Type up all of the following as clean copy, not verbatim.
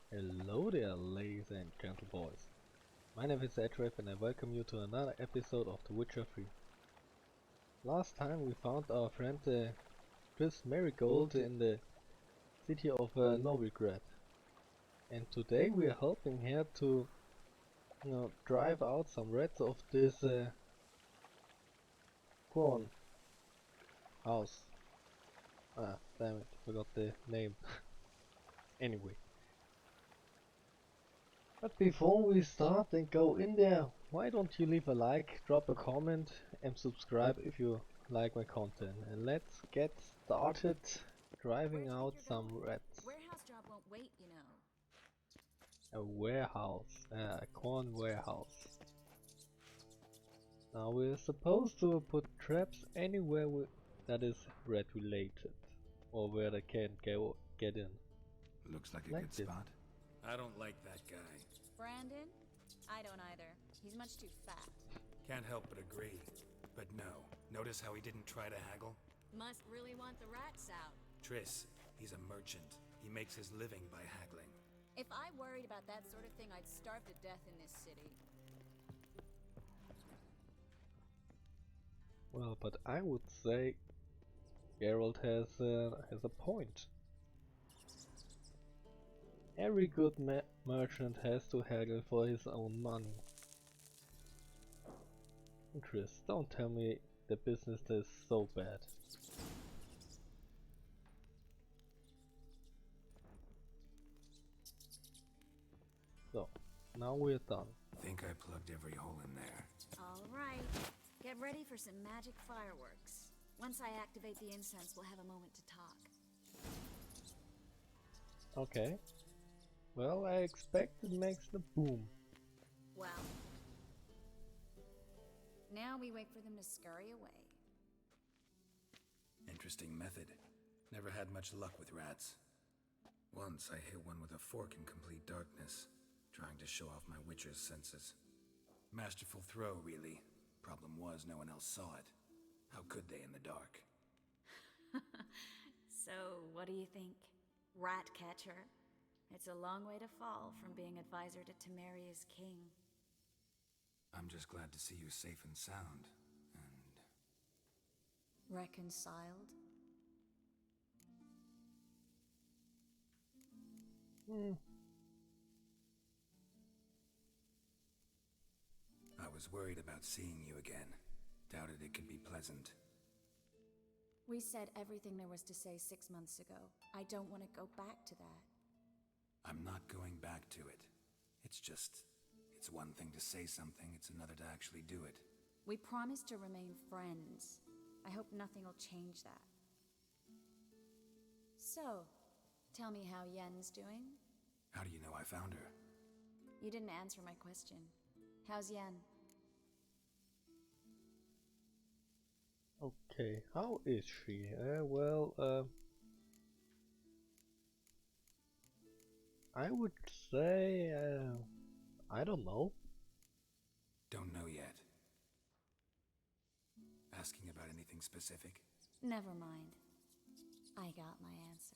Hello there, ladies and gentle boys. My name is Witcher3 and I welcome you to another episode of The Witcher 3. Last time we found our friend Chris Marigold in the city of Novigrad. And today we are helping her to drive out some rats of this corn house. Ah, damn it, forgot the name. Anyway. But before we start and go in there, why don't you leave a like, drop a comment and subscribe if you like my content. And let's get started driving Where do you think out you're some going? rats. Warehouse job won't wait, you know. A warehouse, a corn warehouse. Now we're supposed to put traps anywhere that is rat related. Or where they can't get in. Looks like a Like good this. spot. I don't like that guy. Brandon? I don't either. He's much too fat. Can't help but agree. But no, notice how he didn't try to haggle? Must really want the rats out. Triss, he's a merchant. He makes his living by haggling. If I worried about that sort of thing, I'd starve to death in this city. Well, but I would say Geralt has a point. Every good merchant has to haggle for his own money. And Chris, don't tell me the business is so bad. So, now we're done. Think I plugged every hole in there. All right. Get ready for some magic fireworks. Once I activate the incense, we'll have a moment to talk. Okay. Well, I expect it makes the boom. Well, now we wait for them to scurry away. Interesting method. Never had much luck with rats. Once I hit one with a fork in complete darkness, trying to show off my witcher's senses. Masterful throw, really. Problem was, no one else saw it. How could they in the dark? So, what do you think? Rat catcher? It's a long way to fall from being advisor to Temeria's king. I'm just glad to see you safe and sound, and... Reconciled? I was worried about seeing you again. Doubted it could be pleasant. We said everything there was to say 6 months ago. I don't want to go back to that. I'm not going back to it. It's one thing to say something, it's another to actually do it. We promised to remain friends. I hope nothing will change that. So, tell me how Yen's doing? How do you know I found her? You didn't answer my question. How's Yen? Okay, how is she? I would say, I don't know. Don't know yet. Asking about anything specific? Never mind. I got my answer.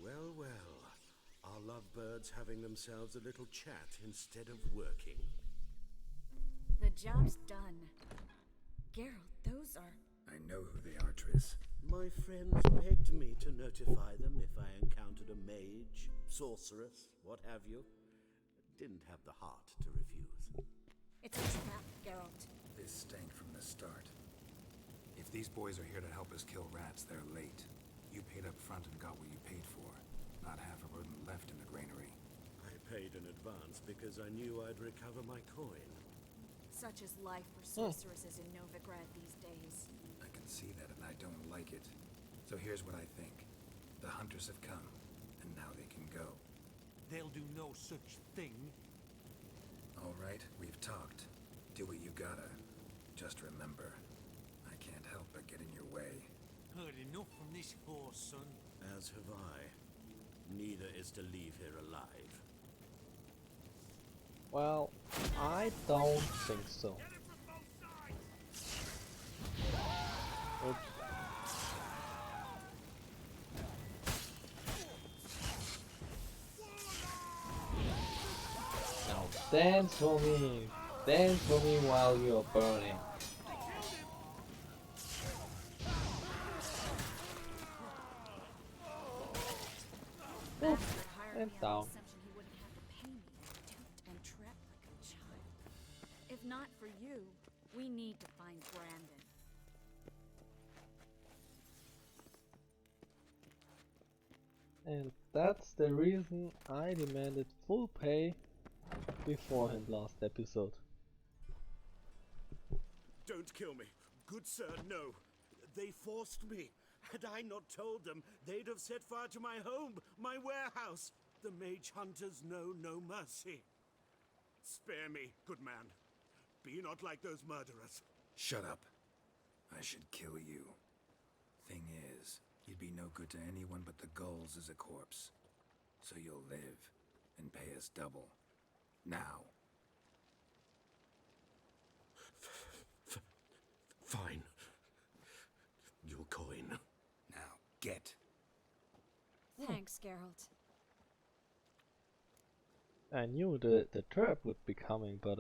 Well, well. Our lovebirds having themselves a little chat instead of working. The job's done. Geralt, those are... I know who they are, Triss. My friends begged me to notify them if I encountered a mage, sorceress, what have you. Didn't have the heart to refuse. It's a trap, Geralt. This stank from the start. If these boys are here to help us kill rats, they're late. You paid up front and got what you paid for. Not half a rodent left in the granary. I paid in advance because I knew I'd recover my coin. Such is life for sorceresses in Novigrad these days. I can see that and I don't like it. So here's what I think. The hunters have come, and now they can go. They'll do no such thing. All right, we've talked. Do what you gotta. Just remember, I can't help but get in your way. Heard enough from this horse, son. As have I. Neither is to leave here alive. Well, I don't think so. Oops. Now dance for me! Dance for me while you're burning. Bastard hired And me on down. the assumption he wouldn't have to pay me. Duped and trapped like a child. If not for you, we need to find Brandon. And that's the reason I demanded full pay beforehand last episode. Don't kill me. Good sir, no. They forced me. Had I not told them, they'd have set fire to my home, my warehouse. The mage hunters know no mercy. Spare me, good man. Be not like those murderers. Shut up. I should kill you. Thing is, you'd be no good to anyone but the gulls as a corpse. So you'll live and pay us double. Now. Fine. Your coin. Now, get. Thanks, Geralt. I knew the trap would be coming, but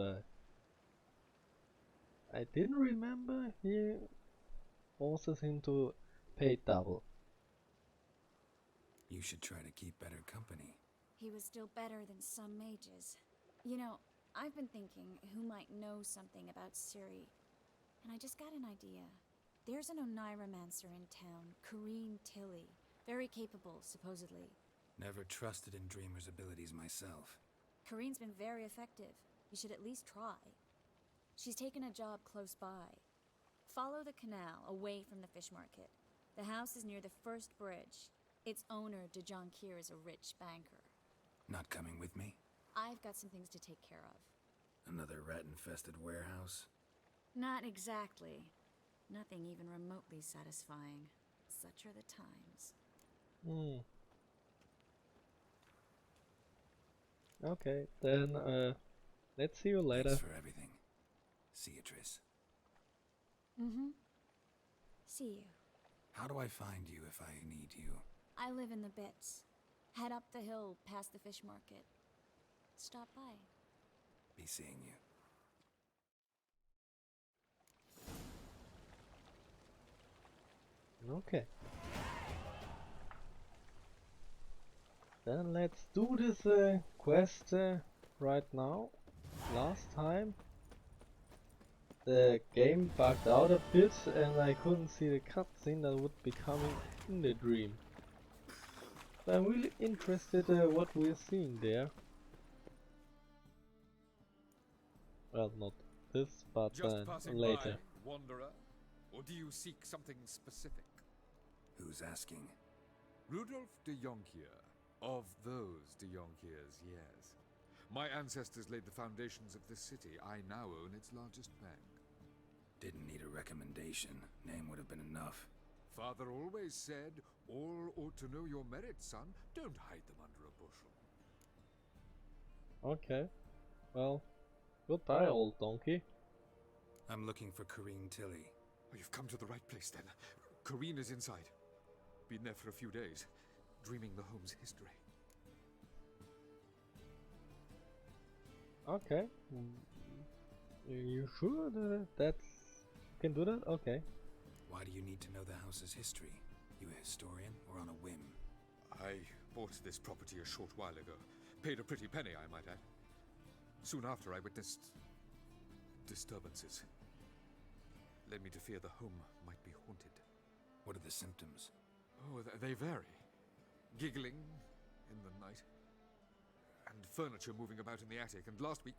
I didn't remember he forces him to pay double. You should try to keep better company. He was still better than some mages. You know, I've been thinking who might know something about Ciri. And I just got an idea. There's an Oneiromancer in town, Corrine Tilly. Very capable, supposedly. Never trusted in Dreamer's abilities myself. Corrine's been very effective. You should at least try. She's taken a job close by. Follow the canal, away from the fish market. The house is near the first bridge. Its owner, De Jonquier, is a rich banker. Not coming with me? I've got some things to take care of. Another rat-infested warehouse? Not exactly. Nothing even remotely satisfying. Such are the times. Okay, then let's see you later. Thanks for everything. Seatrice. Mm-hmm. See you. How do I find you if I need you? I live in the Bits. Head up the hill past the fish market. Stop by. Be seeing you. Okay. Then let's do this quest right now. Last time the game bugged out a bit and I couldn't see the cutscene that would be coming in the dream. So I'm really interested what we're seeing there. Well, not this, but Just passing later. by, wanderer? Or do you seek something specific? Who's asking? Rudolf de Jonquier. Of those de Jonquiers, yes. My ancestors laid the foundations of this city. I now own its largest bank. Didn't need a recommendation. Name would have been enough. Father always said, all ought to know your merits, son. Don't hide them under a bushel. Okay. Well, goodbye, old donkey. I'm looking for Corrine Tilly. Oh, you've come to the right place, then. Corrine is inside. Been there for a few days, dreaming the home's history. Okay. You sure that's can do that? Okay. Why do you need to know the house's history? You a historian or on a whim? I bought this property a short while ago. Paid a pretty penny, I might add. Soon after, I witnessed disturbances. Led me to fear the home might be haunted. What are the symptoms? Oh, they vary. Giggling in the night. And furniture moving about in the attic. And last week,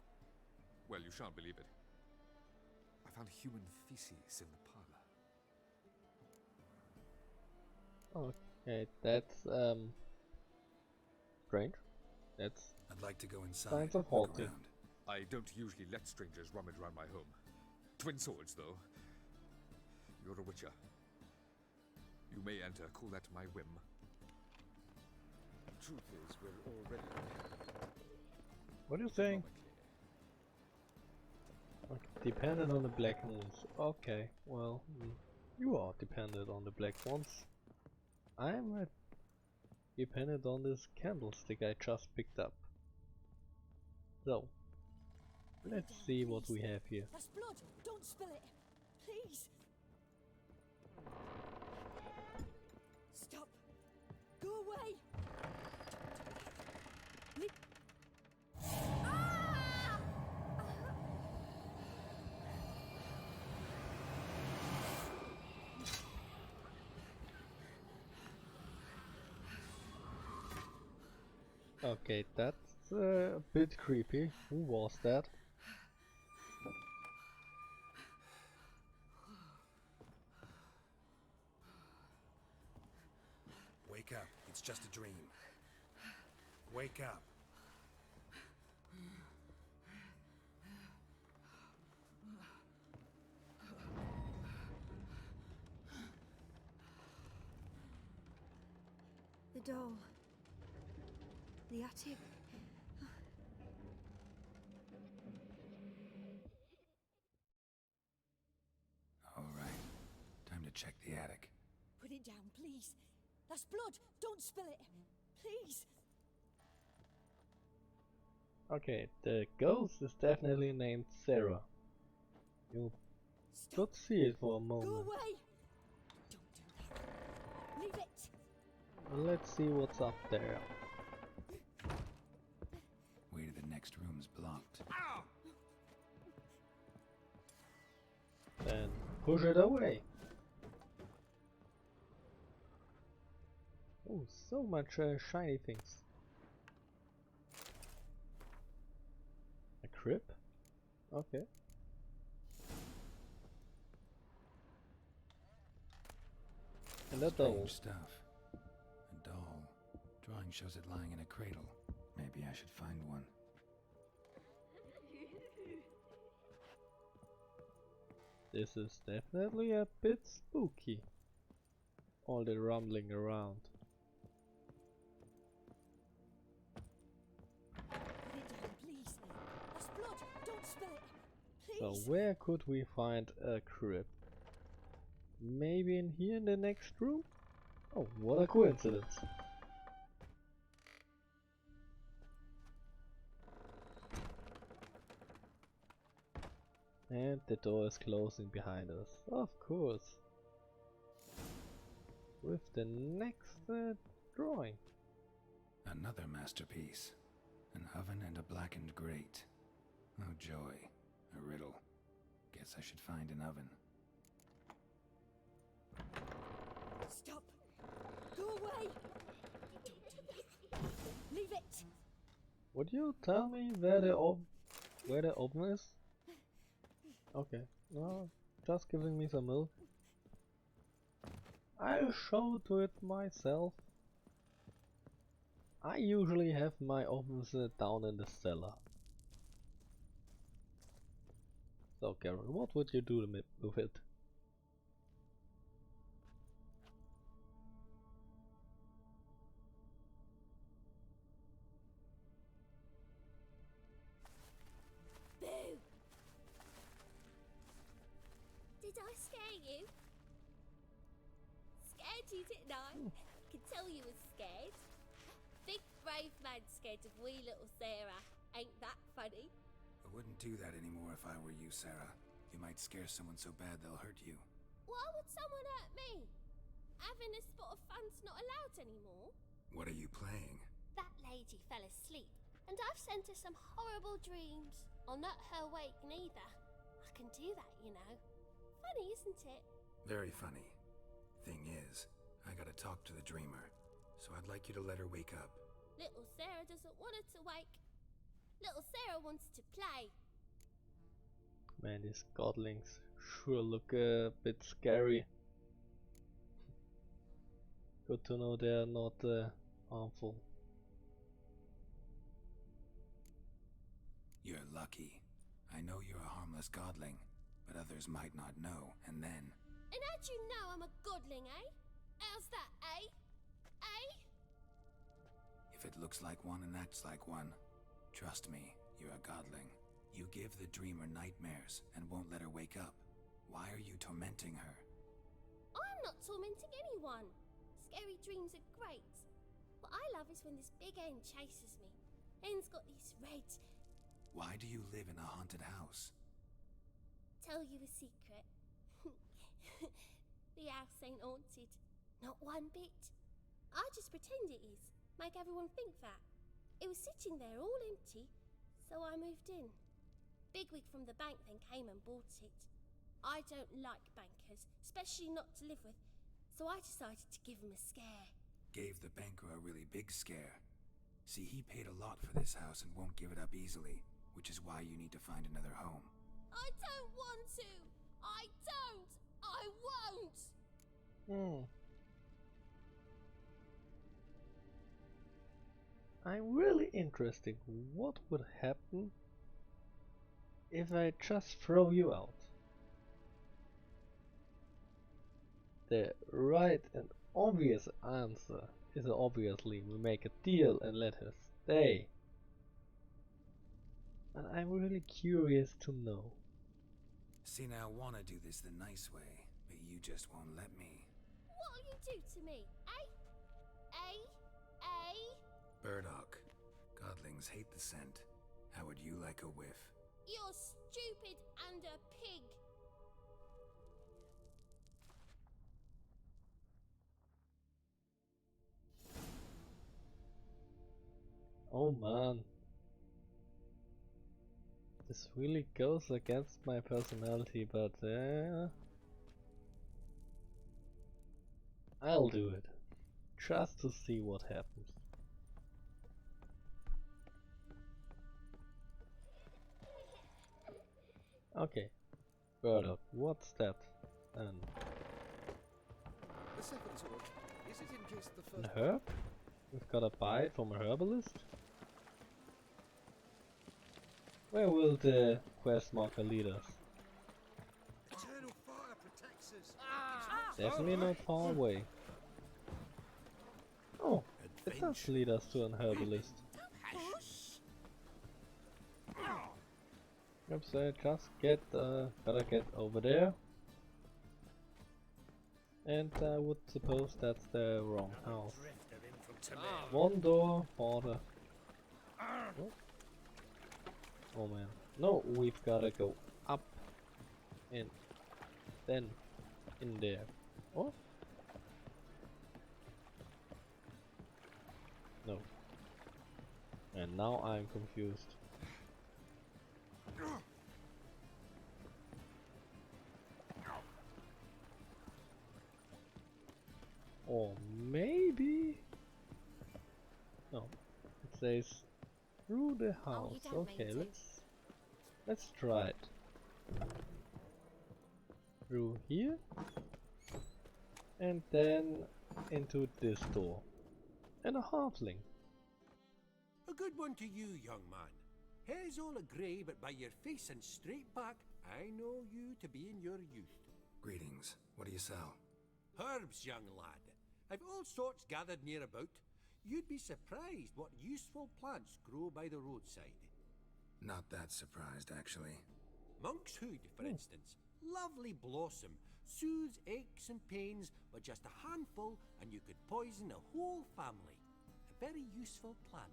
well, you shan't believe it, I found human feces in the parlor. Okay, that's strange. That's I'd like to go inside. signs of Look haunting. around. I don't usually let strangers rummage around my home. Twin swords, though. You're a witcher. You may enter, call that my whim. truth is, we're already there. What are you saying? Okay, dependent on the black moons. Okay, well, you are dependent on the black ones. I'm dependent on this candlestick I just picked up. So, let's see what we have here. That's blood! Don't spill it! Please! Stop! Go away! Ah! Okay, that's a bit creepy. Who was that? Wake up. It's just a dream. Wake up. The doll. The attic. All right. Time to check the attic. Put it down, please. That's blood! Don't spill it! Please! Okay, the ghost is definitely named Sarah. You Stop! could see it for a Go moment. away! Don't do that. Leave it! Let's see what's up there. Way to the next room's blocked. Then push it away. Oh, so much shiny things. A crib? Okay. And a doll. Strange stuff. A doll. Drawing shows it lying in a cradle. Maybe I should find one. This is definitely a bit spooky. All the rumbling around. Put it down, please. That's blood! Don't spill it! So Please! where could we find a crib? Maybe in here in the next room? Oh, what a coincidence. And the door is closing behind us, of course. With the next drawing. Another masterpiece. An oven and a blackened grate. Oh joy. A riddle. Guess I should find an oven. Stop! Go away! Don't do that. Leave it! Would you tell me where the oven is? Okay, no, just giving me some milk. I'll show to it myself. I usually have my ovens down in the cellar. So Karen, what would you do with it? Boo! Did I scare you? Scared you, didn't I? Could tell you was scared. Big brave man scared of wee little Sarah. Ain't that funny? I wouldn't do that anymore if I were you, Sarah. You might scare someone so bad they'll hurt you. Why would someone hurt me? Having a spot of fun's not allowed anymore. What are you playing? That lady fell asleep, and I've sent her some horrible dreams. I'll not her wake neither. I can do that, you know. Funny, isn't it? Very funny. Thing is, I gotta talk to the dreamer, so I'd like you to let her wake up. Little Sarah doesn't want her to wake. Little Sarah wants to play. Man, these godlings sure look a bit scary. Good to know they're not harmful. You're lucky. I know you're a harmless godling, but others might not know, and then... And how'd you know I'm a godling, eh? How's that, eh? Eh? If that looks like one and acts like one. Trust me, you're a godling. You give the dreamer nightmares and won't let her wake up. Why are you tormenting her? I'm not tormenting anyone. Scary dreams are great. What I love is when this big end chases me. End's got these red... Why do you live in a haunted house? Tell you a secret. The house ain't haunted. Not one bit. I just pretend it is. Make everyone think that. It was sitting there all empty, so I moved in. Bigwig from the bank then came and bought it. I don't like bankers, especially not to live with, so I decided to give him a scare. Gave the banker a really big scare. See, he paid a lot for this house and won't give it up easily, which is why you need to find another home. I don't want to! I don't! I won't! I'm really interested. What would happen if I just throw you out? The right and obvious answer is obviously we make a deal and let her stay. And I'm really curious to know. See, now I wanna do this the nice way, but you just won't let me. What'll you do to me, eh? Burdock, godlings hate the scent. How would you like a whiff? You're stupid and a pig. Oh man. This really goes against my personality, but I'll do it. Just to see what happens. Okay. Burdock, what's that? The second sword. Is it in case the An first... herb? We've got a bite from a herbalist? Where will the quest marker lead us? Eternal fire protects us. Definitely not far away. Oh, it does lead us to an herbalist. Oops, just gotta get over there. And I would suppose that's the wrong house. One door for the... Oh man. No, we've gotta go up and then in there. Oh? No. And now I'm confused. Or maybe... No. It says through the house. you don't Okay, mean to. let's try it. Through here. And then into this door. And a halfling. A good one to you, young man. Hair's all a grey, but by your face and straight back, I know you to be in your youth. Greetings. What do you sell? Herbs, young lad. I've all sorts gathered near about. You'd be surprised what useful plants grow by the roadside. Not that surprised, actually. Monk's hood, for instance. Lovely blossom. Soothes aches and pains, but just a handful and you could poison a whole family. A very useful plant.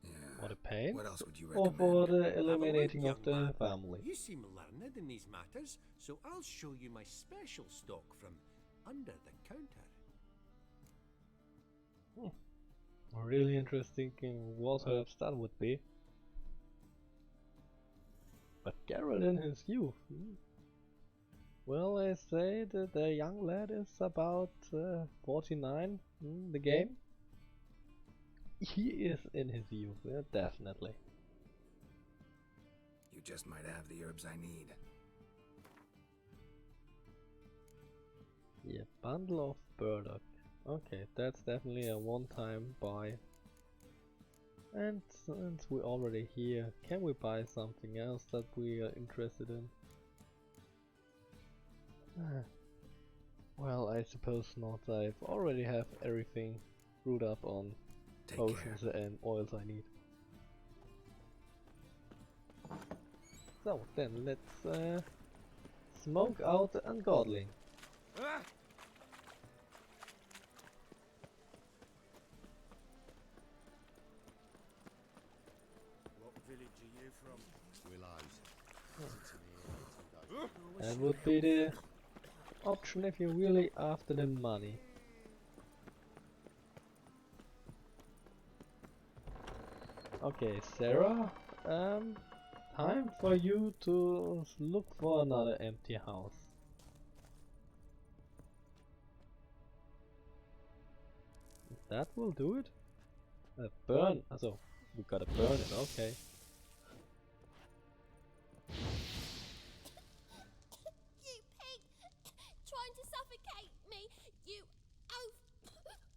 Yeah. For the pain? What else would you Or recommend? for the Have a eliminating look, of the young man. family? You seem learned in these matters, so I'll show you my special stock from under the counter. Really interesting in what herbs that would be. But Geralt in his youth. Well, I say that the young lad is about 49 in the game. He is in his youth, yeah, definitely. You just might have the herbs I need. Yeah, bundle of burdock. Okay, that's definitely a one-time buy. And since we're already here, can we buy something else that we are interested in? Well, I suppose not. I already have everything brewed up on Take potions care. and oils I need. So then let's smoke out the ungodling. What village are you from? That would be the option if you're really after the money. Okay, Sarah, time for you to look for another empty house. That will do it. Burn. Also, we gotta burn it. Okay. You pig! Trying to suffocate me! You oaf!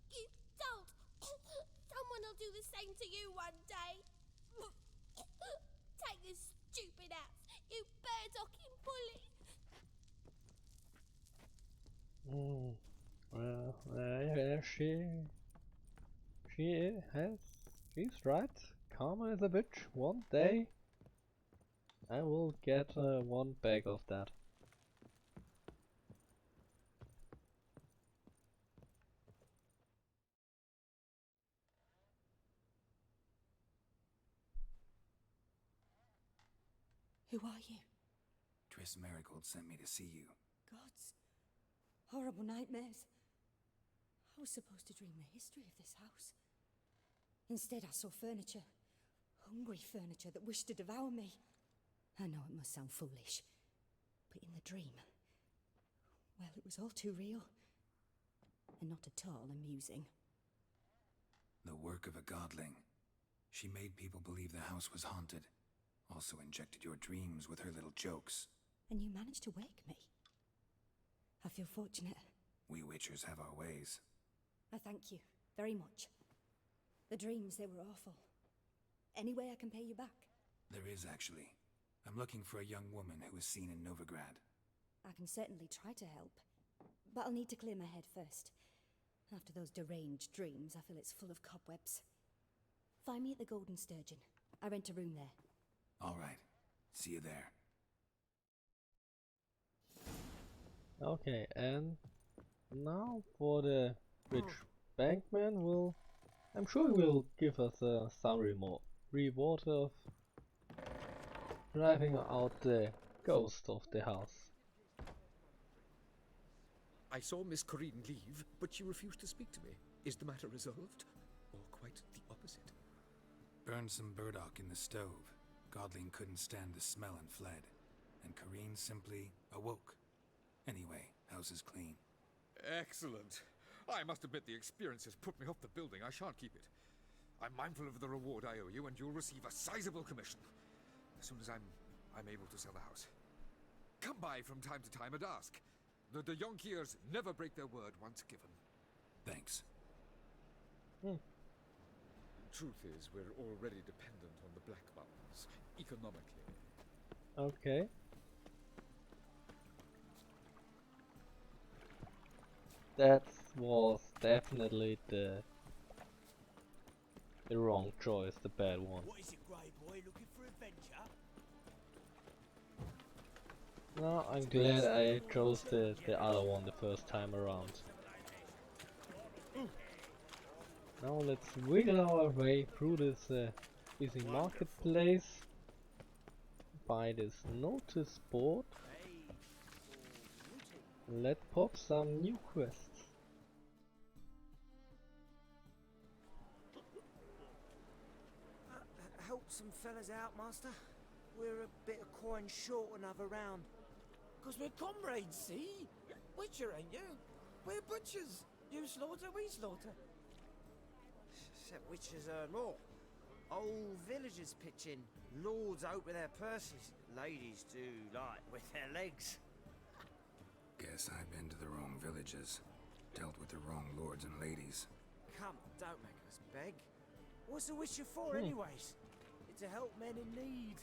You don't! Someone will do the same to you one day! Take this stupid axe, you bird-docking bully! Well, yeah, she's right. Karma is a bitch. One day, I will get one bag of that. Who are you? Triss Marigold sent me to see you. Gods. Horrible nightmares. I was supposed to dream the history of this house. Instead, I saw furniture. Hungry furniture that wished to devour me. I know it must sound foolish, but in the dream, well, it was all too real. And not at all amusing. The work of a godling. She made people believe the house was haunted. Also injected your dreams with her little jokes. And you managed to wake me. I feel fortunate. We Witchers have our ways. I thank you very much. The dreams, they were awful. Any way I can pay you back? There is, actually. I'm looking for a young woman who was seen in Novigrad. I can certainly try to help. But I'll need to clear my head first. After those deranged dreams, I feel it's full of cobwebs. Find me at the Golden Sturgeon. I rent a room there. All right. See you there. Okay, and now for the rich bankman will, I'm sure he will give us some reward of driving out the ghost of the house. I saw Miss Corinne leave, but she refused to speak to me. Is the matter resolved? Or quite the opposite? Burned some burdock in the stove. Godling couldn't stand the smell and fled. And Corinne simply awoke. Anyway, house is clean. Excellent. I must admit the experience has put me off the building. I shan't keep it. I'm mindful of the reward I owe you, and you'll receive a sizable commission. As soon as I'm able to sell the house. Come by from time to time and ask. The de Jonkiers never break their word once given. Thanks. Truth is, we're already dependent on the Black Mountains, economically. Okay. That was definitely the wrong choice, the bad one. What is it, Grey Boy? Looking for adventure? No, I'm glad I chose the other one the first time around. Now let's wiggle our way through this busy marketplace. Buy this notice board. Let's pop some new quests. Help some fellas out, Master. We're a bit of coin short another round. 'Cause we're comrades, see? Witcher, ain't you? We're butchers. You slaughter, we slaughter. Except Witchers earn more. Old villagers pitch in. Lords out with their purses. Ladies do like with their legs. Guess I've been to the wrong villages. Dealt with the wrong lords and ladies. Come, don't make us beg. What's a Witcher for, anyways? It's to help men in need.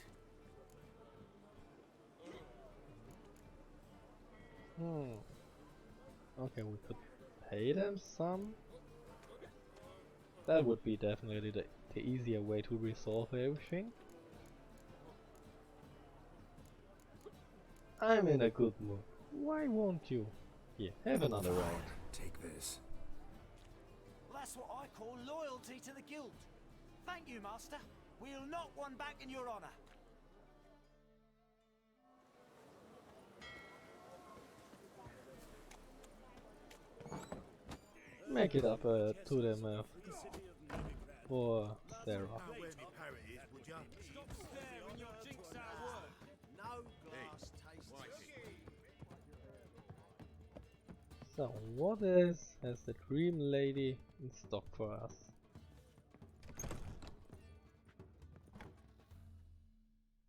Okay, we could pay them some. That would be definitely the easier way to resolve everything. I'm in a good mood. Why won't you? Here, have another round. Take this. That's what I call loyalty to the guild. Thank you, Master. We'll knock one back in your honor. Make it up to them for Sarah. So, what else has the Dream Lady in stock for us?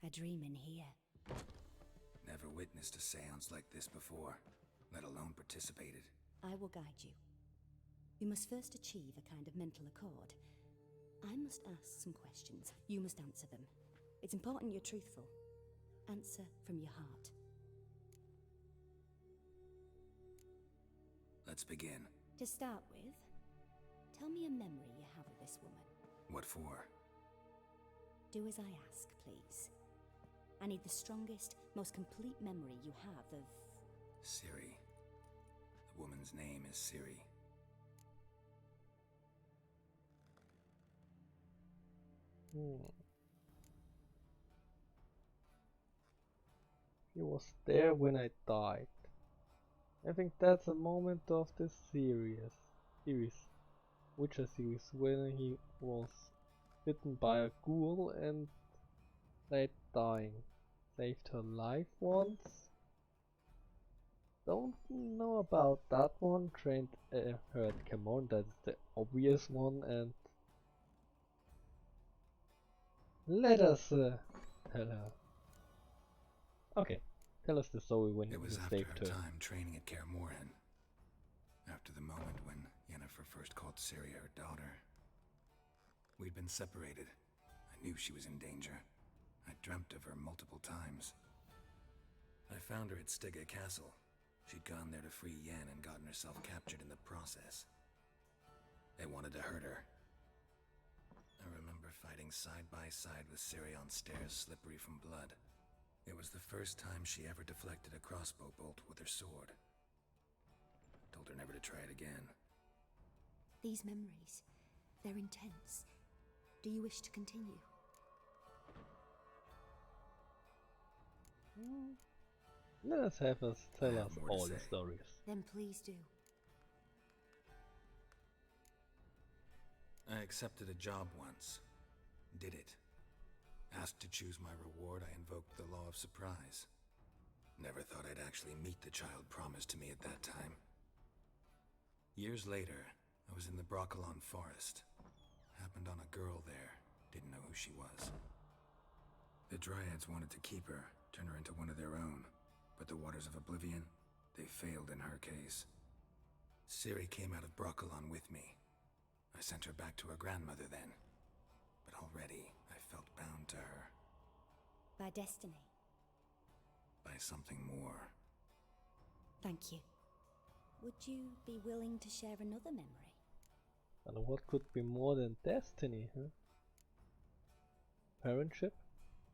A dream in here. Never witnessed a seance like this before, let alone participated. I will guide you. You must first achieve a kind of mental accord. I must ask some questions. You must answer them. It's important you're truthful. Answer from your heart. Let's begin. To start with, tell me a memory you have of this woman. What for? Do as I ask, please. I need the strongest, most complete memory you have of... Ciri. The woman's name is Ciri. He was there when I died. I think that's a moment of the Witcher series, when he was bitten by a ghoul and lay dying. Saved her life once. Don't know about that one. Trained her at Camon, that's the obvious one, and let us tell her. Okay, tell us the story when it was you after saved our her. time training at Kaer Morhen. After the moment when Yennefer first called Ciri her daughter. We'd been separated. I knew she was in danger. I dreamt of her multiple times. I found her at Stygga Castle. She'd gone there to free Yen and gotten herself captured in the process. They wanted to hurt her. I remember fighting side by side with Ciri on stairs slippery from blood. It was the first time she ever deflected a crossbow bolt with her sword. Told her never to try it again. These memories, they're intense. Do you wish to continue? Let us have us tell us more to all the say. stories. Then please do. I accepted a job once. Did it. Asked to choose my reward, I invoked the law of surprise. Never thought I'd actually meet the child promised to me at that time. Years later, I was in the Broccolon forest. Happened on a girl there. Didn't know who she was. The Dryads wanted to keep her, turn her into one of their own. But the Waters of Oblivion, they failed in her case. Ciri came out of Broccolon with me. I sent her back to her grandmother then. But already, I felt bound to her. By destiny. By something more. Thank you. Would you be willing to share another memory? And what could be more than destiny, huh? Parentship?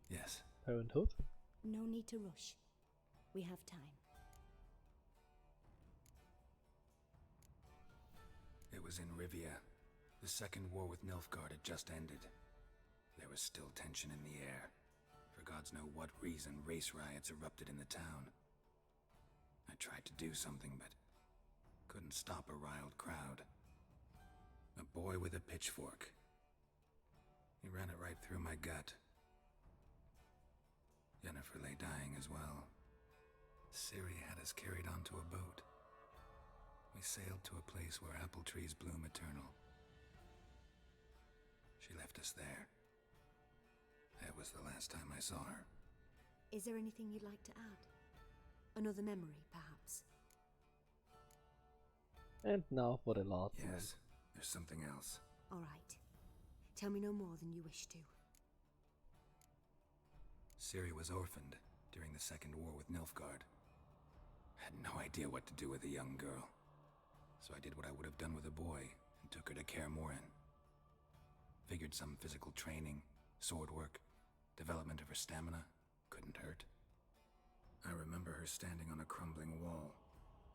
Yes. Parenthood? No need to rush. We have time. It was in Rivia. The second war with Nilfgaard had just ended. There was still tension in the air. For gods know what reason, race riots erupted in the town. I tried to do something, but couldn't stop a riled crowd. A boy with a pitchfork. He ran it right through my gut. Yennefer lay dying as well. Ciri had us carried onto a boat. We sailed to a place where apple trees bloom eternal. She left us there. That was the last time I saw her. Is there anything you'd like to add? Another memory, perhaps? And now for the last one. Yes, there's something else. All right. Tell me no more than you wish to. Ciri was orphaned during the Second War with Nilfgaard. Had no idea what to do with a young girl. So I did what I would have done with a boy and took her to Kaer Morhen. Figured some physical training, sword work, development of her stamina couldn't hurt. I remember her standing on a crumbling wall.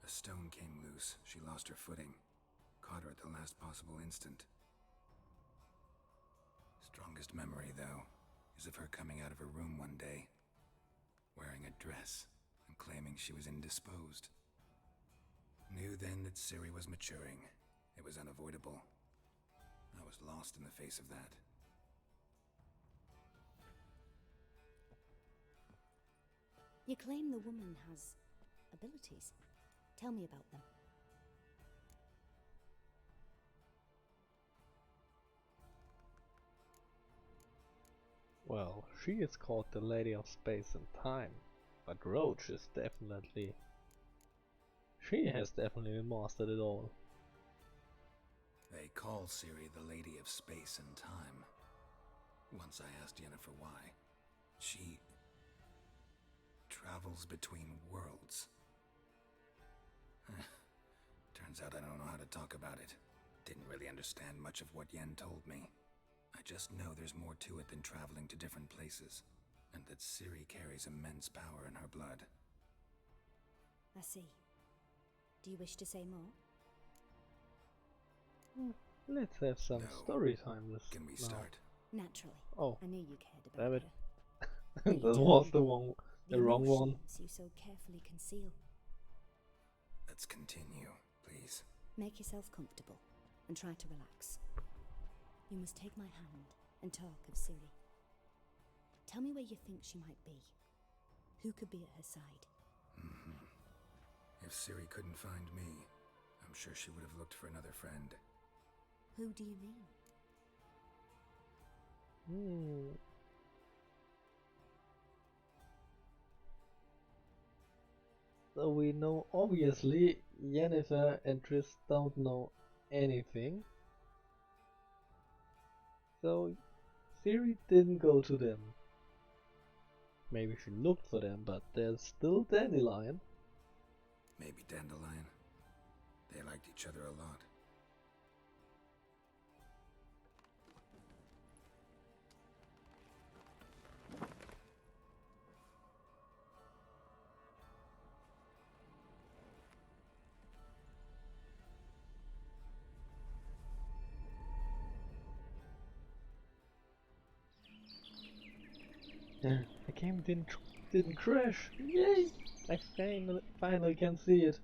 A stone came loose, she lost her footing. Caught her at the last possible instant. Strongest memory, though, is of her coming out of her room one day, wearing a dress and claiming she was indisposed. Knew then that Ciri was maturing. It was unavoidable. I was lost in the face of that. You claim the woman has abilities. Tell me about them. Well, she is called the Lady of Space and Time, but Roach is definitely... She has definitely mastered it all. They call Ciri the Lady of Space and Time. Once I asked Yennefer why. She... travels between worlds. Turns out I don't know how to talk about it. Didn't really understand much of what Yen told me. I just know there's more to it than traveling to different places, and that Ciri carries immense power in her blood. I see. Do you wish to say more? Let's have some story time this Can we now. start? Naturally. Oh, I knew you cared about damn it. her. That was the wrong one. Emotions you so carefully conceal. Let's continue, please. Make yourself comfortable and try to relax. You must take my hand and talk of Ciri. Tell me where you think she might be. Who could be at her side? If Ciri couldn't find me, I'm sure she would have looked for another friend. Who do you mean? So we know obviously Yennefer and Triss don't know anything. So Ciri didn't go to them. Maybe she looked for them, but there's still Dandelion. Maybe Dandelion. They liked each other a lot. The game didn't crash. Yay! I finally can see it.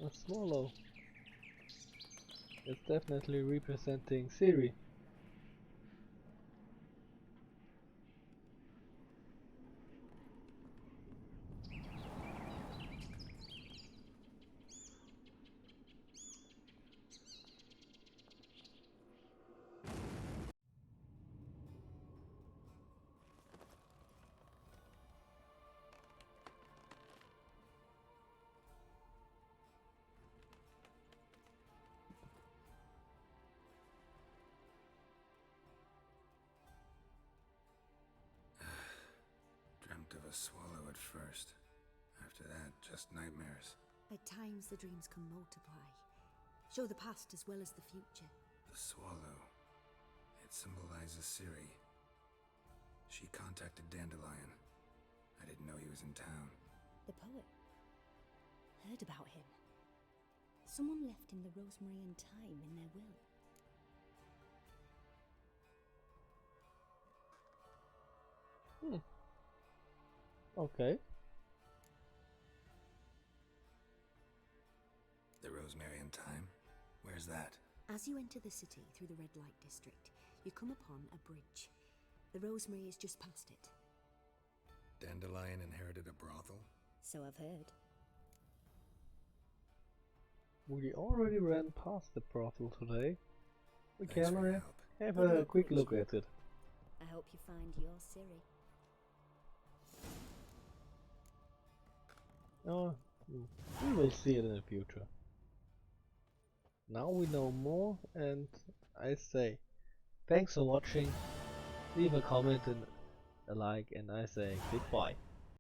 A swallow. It's definitely representing Ciri. Dreamt of a swallow at first. After that, just nightmares. At times the dreams can multiply. Show the past as well as the future. The swallow. It symbolizes Ciri. She contacted Dandelion. I didn't know he was in town. The poet. Heard about him. Someone left him the rosemary and thyme in their will. Okay. The rosemary and thyme? Where's that? As you enter the city through the red light district, you come upon a bridge. The rosemary is just past it. Dandelion inherited a brothel? So I've heard. We already ran past the brothel today. We Thanks for your can help. have Good a luck, quick Witch. look at it. I hope you find your Ciri. Oh, we will see it in the future. Now we know more, and I say thanks for watching. Leave a comment and a like, and I say goodbye.